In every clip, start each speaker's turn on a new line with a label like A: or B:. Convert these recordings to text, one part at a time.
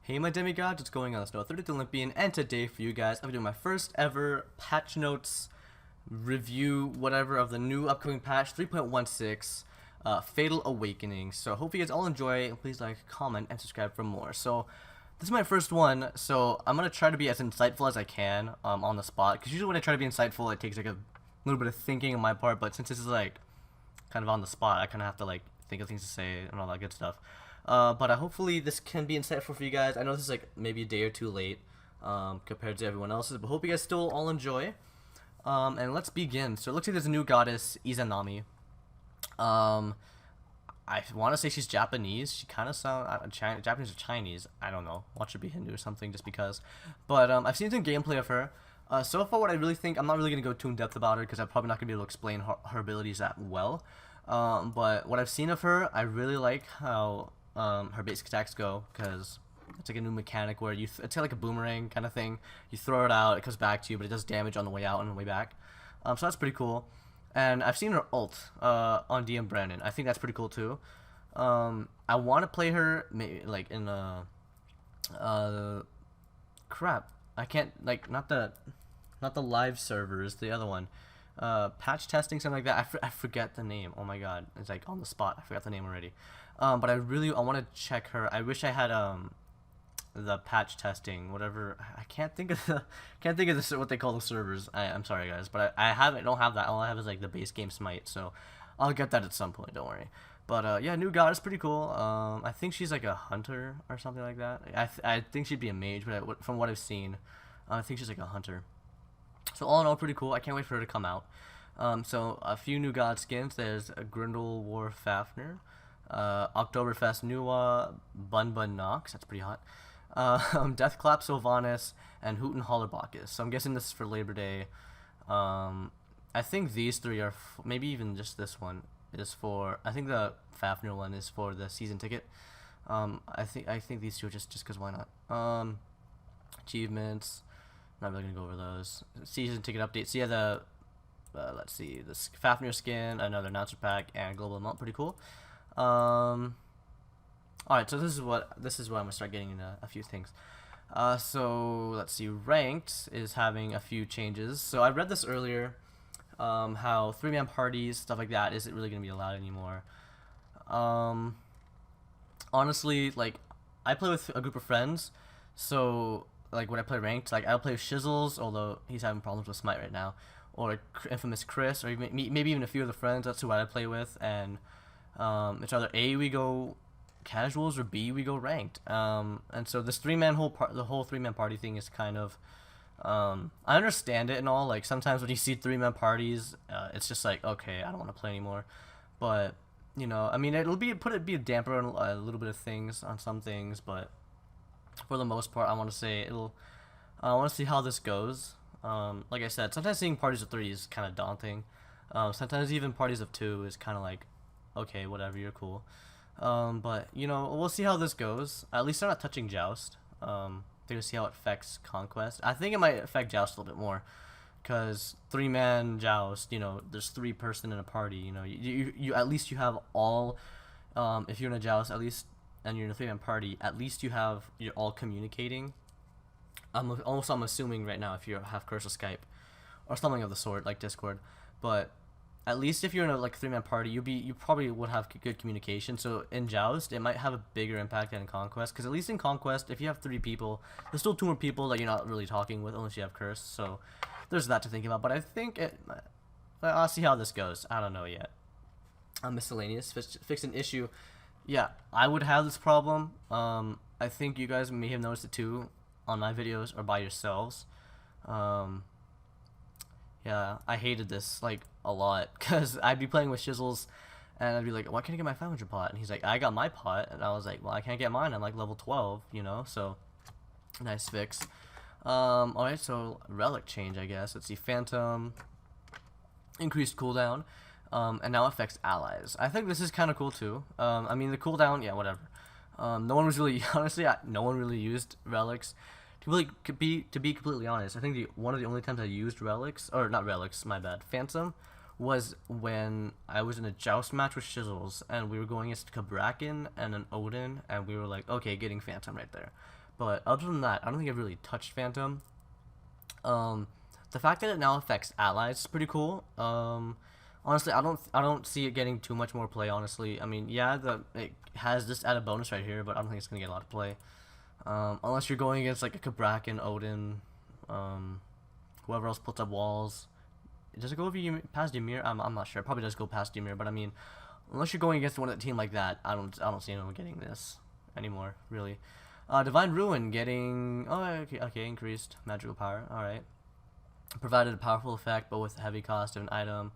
A: Hey my demigods, what's going on? It's 13th Olympian, and today for you guys, I'm doing my first ever patch notes review, whatever, of the new upcoming patch 3.16, Fatal Awakening. So hope you guys all enjoy. Please like, comment, and subscribe for more. So this is my first one, so I'm gonna try to be as insightful as I can on the spot. Because usually when I try to be insightful, it takes like a little bit of thinking on my part. But since this is like kind of on the spot, I kind of have to like think of things to say and all that good stuff. But hopefully this can be insightful for you guys. I know this is like maybe a day or two late compared to everyone else's, but hope you guys still all enjoy. And let's begin. So it looks like there's a new goddess, Izanami. I want to say she's Japanese. She kind of sounds Japanese or Chinese. I don't know. Watch her be Hindu or something just because. But I've seen some gameplay of her. So far, what I really think, I'm not really going to go too in depth about her because I'm probably not going to be able to explain her abilities that well. But what I've seen of her, I really like how her basic attacks go, because it's like a new mechanic where it's like a boomerang kind of thing. You throw it out, it comes back to you, but it does damage on the way out and the way back. So that's pretty cool. And I've seen her ult on DM Brandon. I think that's pretty cool too. I want to play her maybe like in crap. I can't, like, not the live servers, the other one. Patch testing, something like that. I forget the name. Oh my god, it's like on the spot. I forgot the name already. But I want to check her. I wish I had the patch testing, whatever. I can't think of what they call the servers. I'm sorry guys, but I don't have that. All I have is like the base game SMITE, so I'll get that at some point. Don't worry. But yeah, new goddess, pretty cool. I think she's like a hunter or something like that. I think she'd be a mage, but from what I've seen, I think she's like a hunter. So all in all, pretty cool. I can't wait for her to come out. So a few new god skins. There's a Grindel War Fafnir, Oktoberfest Nuwa, Bun Bun Nox. That's pretty hot. Deathclap Sylvanas, and Hooten Hollerbachus. So I'm guessing this is for Labor Day. I think these three are maybe even just this one is for. I think the Fafnir one is for the season ticket. I think these two are just because why not? Achievements. Not really gonna go over those. Season ticket updates. So yeah, let's see, the Fafnir skin, another announcer pack, and global amount. Pretty cool. Alright, so this is where I'm gonna start getting into a few things. So let's see, ranked is having a few changes. So I read this earlier, how 3-man parties, stuff like that, isn't really gonna be allowed anymore. Honestly, like, I play with a group of friends, so like when I play ranked, like I'll play with Shizzles, although he's having problems with Smite right now, or like infamous Chris, or even, maybe even a few of the friends. That's who I play with, and it's either A, we go casuals, or B, we go ranked. And so this the whole 3-man party thing is kind of, I understand it and all. Like sometimes when you see 3-man parties, it's just like, okay, I don't want to play anymore. But you know, I mean, it'll be a damper on a little bit of things on some things, but for the most part, I want to see how this goes. Like I said, sometimes seeing parties of 3 is kind of daunting. Sometimes even parties of 2 is kind of like, okay, whatever, you're cool. But you know, we'll see how this goes. At least they're not touching Joust. They're gonna see how it affects Conquest. I think it might affect Joust a little bit more, because 3-man Joust, you know, there's 3 person in a party. You know, you at least you have all. If you're in a Joust, at least, and you're in a 3-man party, at least you're all communicating. I'm assuming right now if you have Cursor Skype or something of the sort, like Discord. But at least if you're in a like 3-man party, you probably would have good communication. So in Joust, it might have a bigger impact than in Conquest, because at least in Conquest, if you have 3 people, there's still 2 more people that you're not really talking with unless you have Curse. So there's that to think about. But I think I'll see how this goes. I don't know yet. Miscellaneous, fix an issue. Yeah, I would have this problem. I think you guys may have noticed it too on my videos or by yourselves. Yeah, I hated this like a lot, because I'd be playing with Shizzles and I'd be like, why can't I get my 500 pot? And he's like, I got my pot. And I was like, well, I can't get mine. I'm like level 12, you know? So nice fix. Alright, so relic change, I guess. Let's see, Phantom, increased cooldown. And now affects allies. I think this is kind of cool too. I mean, the cooldown, yeah, whatever. No one was really, honestly, no one really used relics. To be completely honest, I think one of the only times I used relics, or not relics, my bad, Phantom, was when I was in a Joust match with Shizzles, and we were going against Kabrakin and an Odin, and we were like, okay, getting Phantom right there. But other than that, I don't think I've really touched Phantom. The fact that it now affects allies is pretty cool. Honestly, I don't see it getting too much more play. Honestly, I mean, yeah, it has this added bonus right here, but I don't think it's gonna get a lot of play. Unless you're going against like a Kabrakan, Odin, whoever else puts up walls. Does it go over past Ymir? I'm not sure. It probably does go past Ymir, but I mean, unless you're going against one team like that, I don't see anyone getting this anymore, really. Divine Ruin getting okay, increased magical power. All right, provided a powerful effect, but with a heavy cost of an item.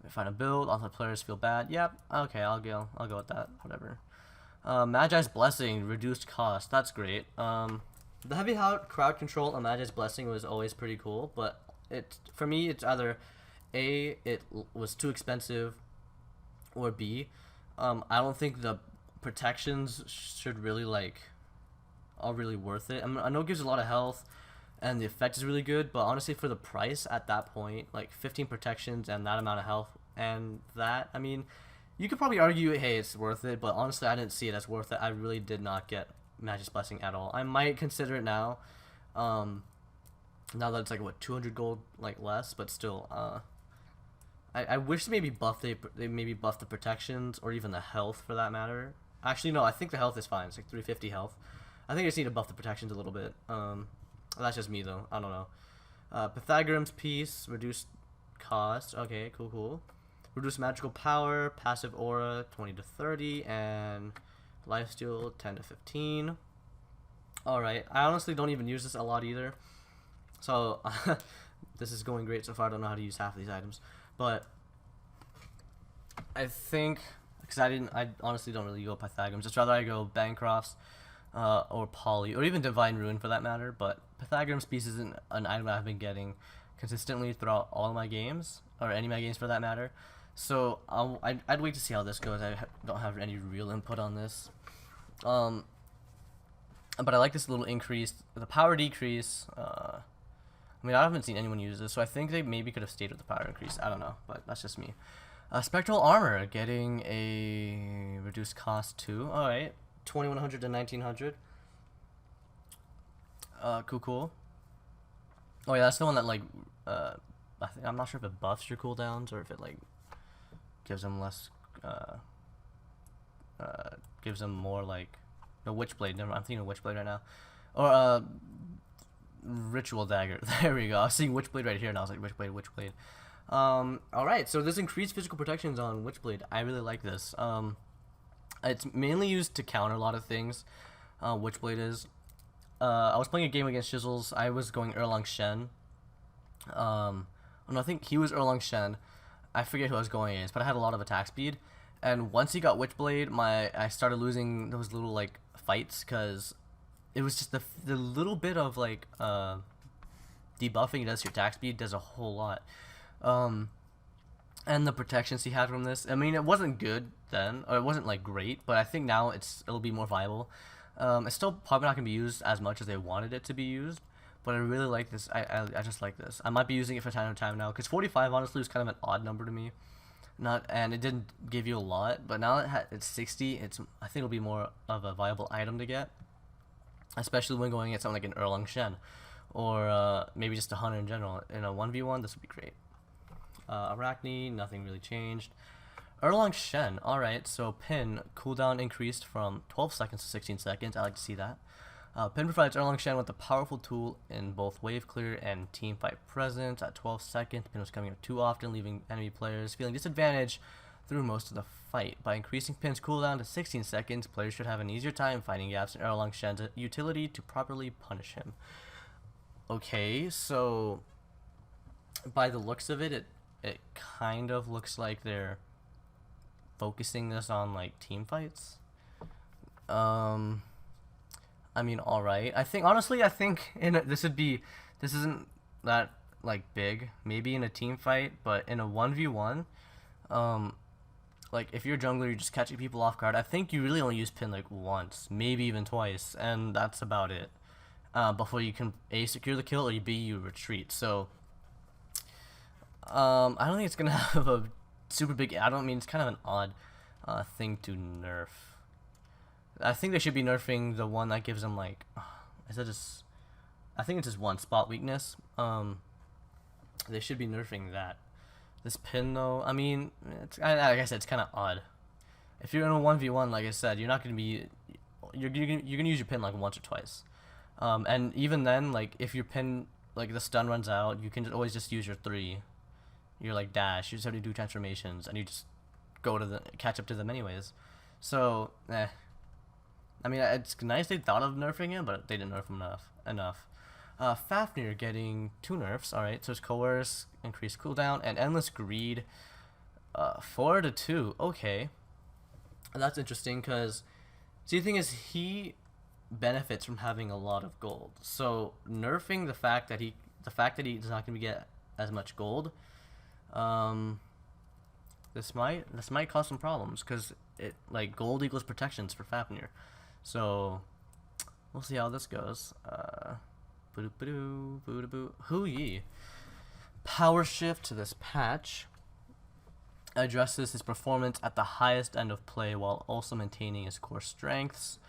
A: Find a build. All the players feel bad. Yep. Okay, I'll go with that. Whatever. Magi's Blessing, reduced cost. That's great. The heavy crowd control on Magi's Blessing was always pretty cool, but for me it's either A, it was too expensive, or B, I don't think the protections should really are really worth it. I know it gives a lot of health, and the effect is really good, but honestly for the price at that point, like 15 protections and that amount of health, and that, I mean, you could probably argue, hey, it's worth it, but honestly I didn't see it as worth it. I really did not get Magic's Blessing at all. I might consider it now, now that it's like what, 200 gold less, but still, I wish they maybe buff the protections or even the health for that matter. Actually no, I think the health is fine. It's like 350 health. I think I just need to buff the protections a little bit. That's just me though. I don't know. Pythagorean's Piece, reduced cost. Okay, cool. Reduced magical power, passive aura 20 to 30, and lifesteal 10 to 15. Alright, I honestly don't even use this a lot either. So, this is going great so far. I don't know how to use half of these items. But, I think, because I honestly don't really go Pythagorean's. Just rather I go Bancroft's, or Poly, or even Divine Ruin for that matter. But Pythagorean's Piece isn't an item I've been getting consistently throughout all of my games, or any of my games for that matter. So I'd wait to see how this goes. I don't have any real input on this. But I like this little increase, the power decrease. I mean, I haven't seen anyone use this, so I think they maybe could have stayed with the power increase. I don't know, but that's just me. Spectral Armor getting a reduced cost too. All right, 2100 to 1900. Cool. Oh yeah, that's the one that I'm not sure if it buffs your cooldowns or if it gives them less, gives them more no, Witchblade. Never, I'm thinking of Witchblade right now, or Ritual Dagger. There we go. I was seeing Witchblade right here, and I was like Witchblade. All right. So this increased physical protections on Witchblade. I really like this. It's mainly used to counter a lot of things. Witchblade is. I was playing a game against Shizzles. I was going Erlang Shen. No, I think he was Erlang Shen. I forget who I was going against, but I had a lot of attack speed. And once he got Witchblade, I started losing those little fights because it was just the little bit of debuffing he does to your attack speed does a whole lot. And the protections he had from this, I mean, it wasn't good then, or it wasn't great, but I think now it'll be more viable. It's still probably not gonna be used as much as they wanted it to be used, but I really like this. I just like this. I might be using it from time to time now, because 45 honestly was kind of an odd number to me. And it didn't give you a lot, but now that it's 60, I think it'll be more of a viable item to get, especially when going at something like an Erlang Shen, or maybe just a hunter in general. In a 1v1, this would be great. Arachne, nothing really changed. Erlang Shen, alright, so Pin, cooldown increased from 12 seconds to 16 seconds, I like to see that. Pin provides Erlang Shen with a powerful tool in both wave clear and team fight presence. At 12 seconds, Pin was coming up too often, leaving enemy players feeling disadvantaged through most of the fight. By increasing Pin's cooldown to 16 seconds, players should have an easier time finding gaps in Erlang Shen's utility to properly punish him. Okay, so by the looks of it, it kind of looks like they're focusing this on team fights. I mean, alright. I think this isn't that big, maybe in a team fight, but in a 1v1, if you're a jungler, you're just catching people off guard. I think you really only use Pin once, maybe even twice, and that's about it. Before you can A, secure the kill, or B, you retreat. So I don't think it's gonna have a super big. It's kind of an odd thing to nerf. I think they should be nerfing the one that gives them Is that just? I think it's just one spot weakness. They should be nerfing that. This pin though, I mean, like I said, it's kind of odd. If you're in a 1v1, like I said, you're not gonna be, you're gonna use your pin like once or twice, and even then, like if your pin, like the stun runs out, you can always just use your 3, your like dash. You just have to do transformations, and you just go to the catch up to them anyways. So, I mean, it's nice they thought of nerfing him, but they didn't nerf him enough. Fafnir getting 2 nerfs. Alright, so it's Coerce, increased cooldown, and Endless Greed. 4 to 2. Okay. That's interesting because, see, the thing is, he benefits from having a lot of gold. So nerfing the fact that he's not going to get as much gold, this might cause some problems because it like gold equals protections for Fafnir. So we'll see how this goes. Hoo-yee. Power shift to this patch addresses his performance at the highest end of play while also maintaining his core strengths.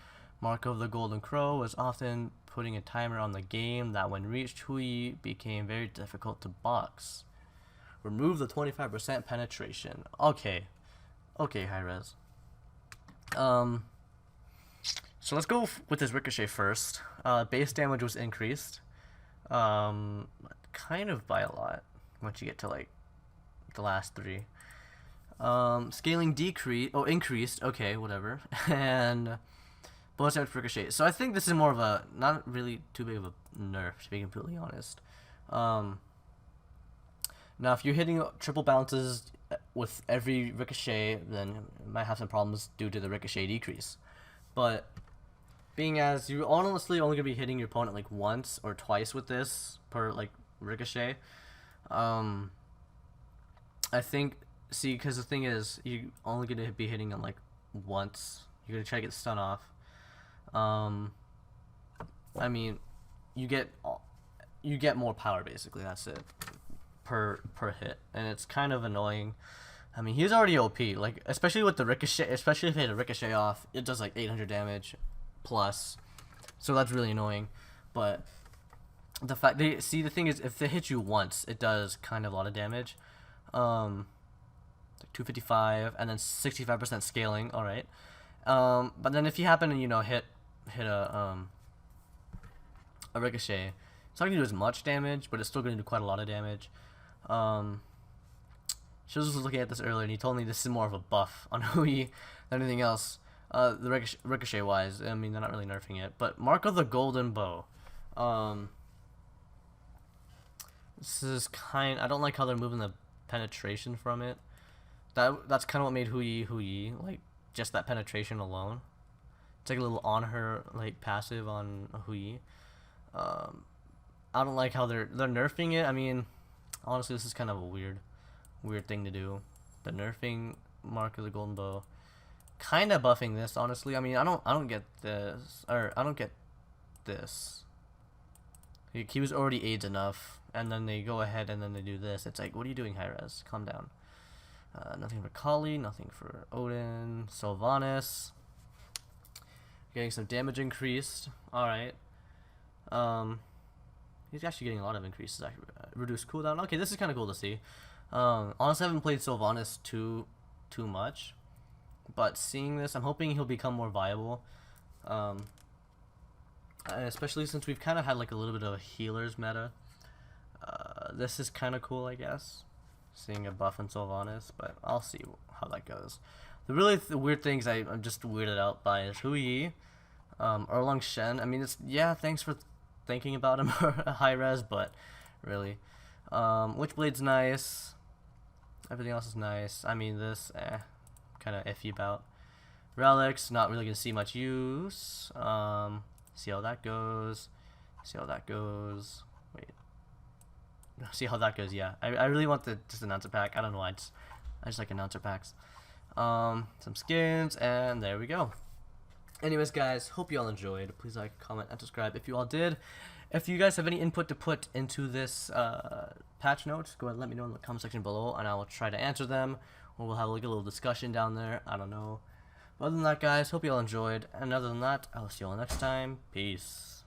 A: Mark of the Golden Crow was often putting a timer on the game that when reached, Hoo-yee became very difficult to box. Remove the 25% penetration. Okay, high res. So let's go with his Ricochet first. Base damage was increased, kind of by a lot once you get to like the last 3. Scaling increased. Okay, whatever. And bonus damage Ricochet. So I think this is more of a not really too big of a nerf, to be completely honest. Now if you're hitting triple bounces with every Ricochet, then you might have some problems due to the Ricochet decrease. But being as you're honestly only gonna be hitting your opponent like once or twice with this per like Ricochet, I think, see, because the thing is, you're only gonna be hitting him like once. You're gonna try to get the stun off. I mean, you get more power basically. That's it per hit, and it's kind of annoying. I mean, he's already OP, like especially with the Ricochet. Especially if you hit a Ricochet off, it does like 800 damage plus, so that's really annoying. But the fact the thing is, if they hit you once, it does kind of a lot of damage. 255 and then 65% scaling. All right, but then if you happen to hit a Ricochet, it's not gonna do as much damage, but it's still gonna do quite a lot of damage. Shiz was looking at this earlier, and he told me this is more of a buff on Hoo-yee than anything else. The Ricochet wise, I mean, they're not really nerfing it. But Mark of the Golden Bow. This is I don't like how they're moving the penetration from it. That's kind of what made Hoo-yee, like just that penetration alone. It's like a little on her like passive on Hoo-yee. I don't like how they're nerfing it. I mean, honestly, this is kind of a weird thing to do. The nerfing Mark of the Golden Bow, kind of buffing this. Honestly, I mean, I don't get this, or I don't get this. He was already AIDS enough, and then they go ahead and then they do this. It's like, what are you doing, Hi-Rez? Calm down. Nothing for Kali, nothing for Odin. Sylvanas getting some damage increased. All right. He's actually getting a lot of increases. Reduced cooldown. Okay, this is kind of cool to see. Honestly, I haven't played Sylvanas too much, but seeing this, I'm hoping he'll become more viable. Especially since we've kind of had like a little bit of a healers meta. This is kind of cool, I guess, seeing a buff in Sylvanas, but I'll see how that goes. The weird things I'm just weirded out by is Hoo-yee, Erlang Shen. I mean, thanks for thinking about him, high res, but really, Witchblade's nice. Everything else is nice. I mean, this, kind of iffy about. Relics, not really gonna see much use. See how that goes. Wait. See how that goes. Yeah, I really want just announcer pack. I don't know why. I just like announcer packs. Some skins, and there we go. Anyways, guys, hope you all enjoyed. Please like, comment, and subscribe if you all did. If you guys have any input to put into this patch notes, go ahead and let me know in the comment section below, and I will try to answer them, or we'll have like a little discussion down there. I don't know. But other than that, guys, hope you all enjoyed. And other than that, I will see you all next time. Peace.